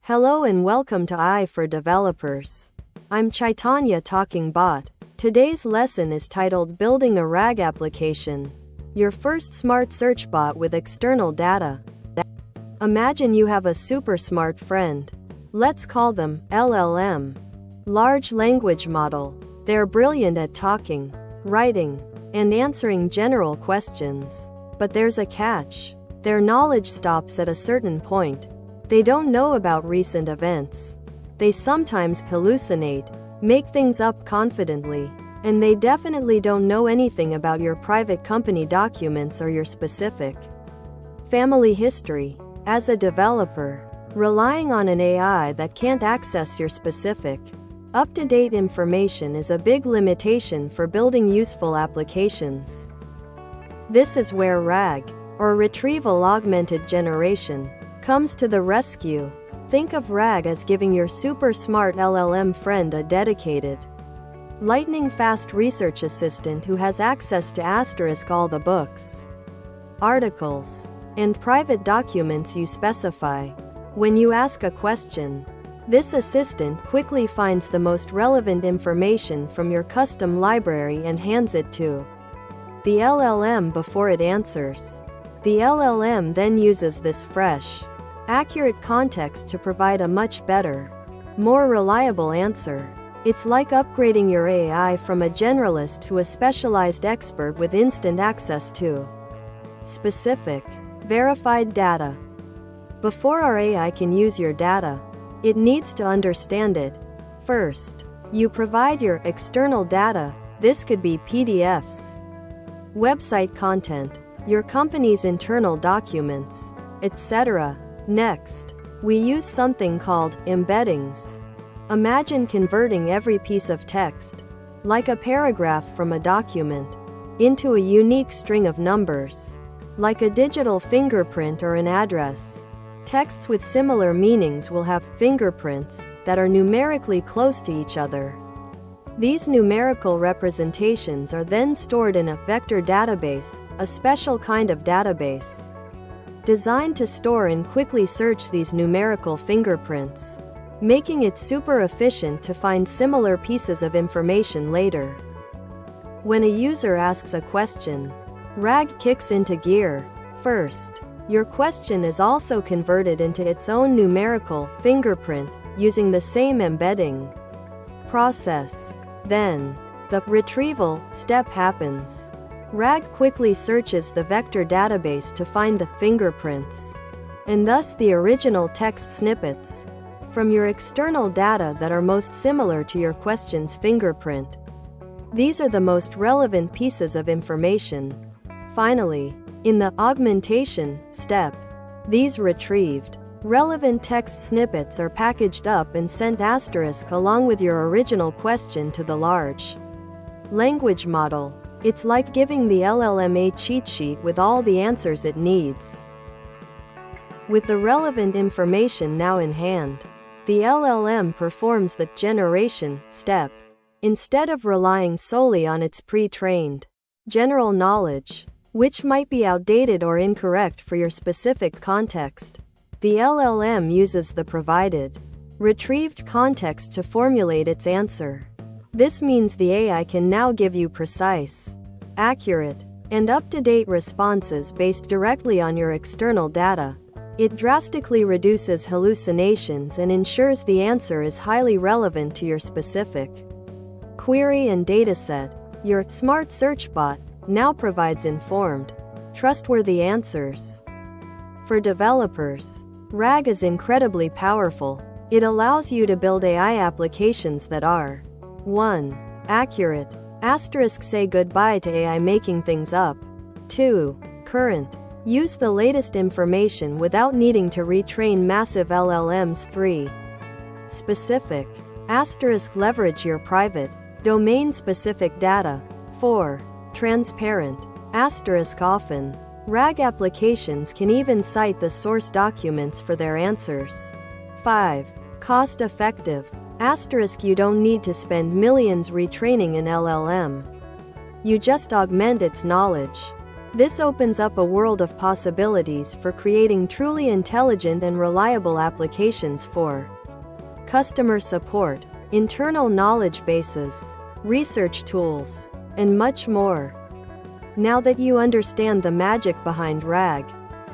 Hello and welcome to AI for Developers. I'm Chaitanya talking bot. Today's lesson is titled Building a RAG Application. Your first smart search bot with external data. Imagine you have a super smart friend. Let's call them LLM. Large language model. They're brilliant at talking, writing, and answering general questions. But there's a catch. Their knowledge stops at a certain point. They don't know about recent events. They sometimes hallucinate, make things up confidently, and they definitely don't know anything about your private company documents or your specific family history. As a developer, relying on an AI that can't access your specific, up-to-date information is a big limitation for building useful applications. This is where RAG, or Retrieval Augmented Generation, comes to the rescue. Think of RAG as giving your super smart LLM friend a dedicated, lightning-fast research assistant who has access to all the books, articles, and private documents you specify. When you ask a question, this assistant quickly finds the most relevant information from your custom library and hands it to the LLM before it answers. The LLM then uses this fresh, accurate context to provide a much better, more reliable answer. It's like upgrading your AI from a generalist to a specialized expert with instant access to specific, verified data. Before our AI can use your data, it needs to understand it. First, you provide your external data. This could be PDFs, website content, your company's internal documents, etc. Next, we use something called embeddings. Imagine converting every piece of text, like a paragraph from a document, into a unique string of numbers, like a digital fingerprint or an address. Texts with similar meanings will have fingerprints that are numerically close to each other. These numerical representations are then stored in a vector database, a special kind of database designed to store and quickly search these numerical fingerprints, making it super efficient to find similar pieces of information later. When a user asks a question, RAG kicks into gear. First, your question is also converted into its own numerical fingerprint using the same embedding process. Then, the retrieval step happens. RAG quickly searches the vector database to find the fingerprints, and thus the original text snippets, from your external data that are most similar to your question's fingerprint. These are the most relevant pieces of information. Finally, in the augmentation step, these retrieved, relevant text snippets are packaged up and sent along with your original question to the large language model. It's like giving the LLM a cheat sheet with all the answers it needs. With the relevant information now in hand, the LLM performs the generation step. Instead of relying solely on its pre-trained general knowledge, which might be outdated or incorrect for your specific context, the LLM uses the provided, retrieved context to formulate its answer. This means the AI can now give you precise, accurate, and up-to-date responses based directly on your external data. It drastically reduces hallucinations and ensures the answer is highly relevant to your specific query and dataset. Your smart search bot now provides informed, trustworthy answers. For developers, RAG is incredibly powerful. It allows you to build AI applications that are 1. Accurate. Say goodbye to AI making things up. 2. Current. Use the latest information without needing to retrain massive LLMs. 3. Specific. Leverage your private, domain-specific data. 4. Transparent. Often, RAG applications can even cite the source documents for their answers. 5. Cost-effective. You don't need to spend millions retraining an LLM. You just augment its knowledge. This opens up a world of possibilities for creating truly intelligent and reliable applications for customer support, internal knowledge bases, research tools, and much more. Now that you understand the magic behind RAG,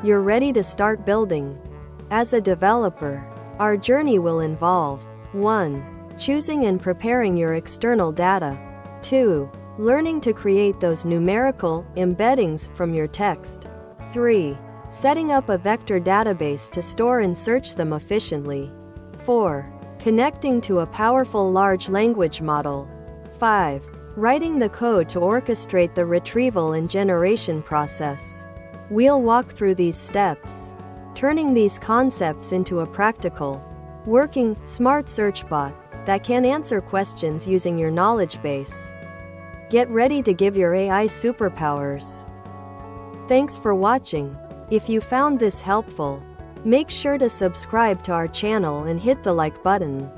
you're ready to start building. As a developer, our journey will involve 1. Choosing and preparing your external data. 2. Learning to create those numerical embeddings from your text. 3. Setting up a vector database to store and search them efficiently. 4. Connecting to a powerful large language model. 5. Writing the code to orchestrate the retrieval and generation process. We'll walk through these steps, turning these concepts into a practical, working, smart search bot that can answer questions using your knowledge base. Get ready to give your AI superpowers. Thanks for watching. If you found this helpful, make sure to subscribe to our channel and hit the like button.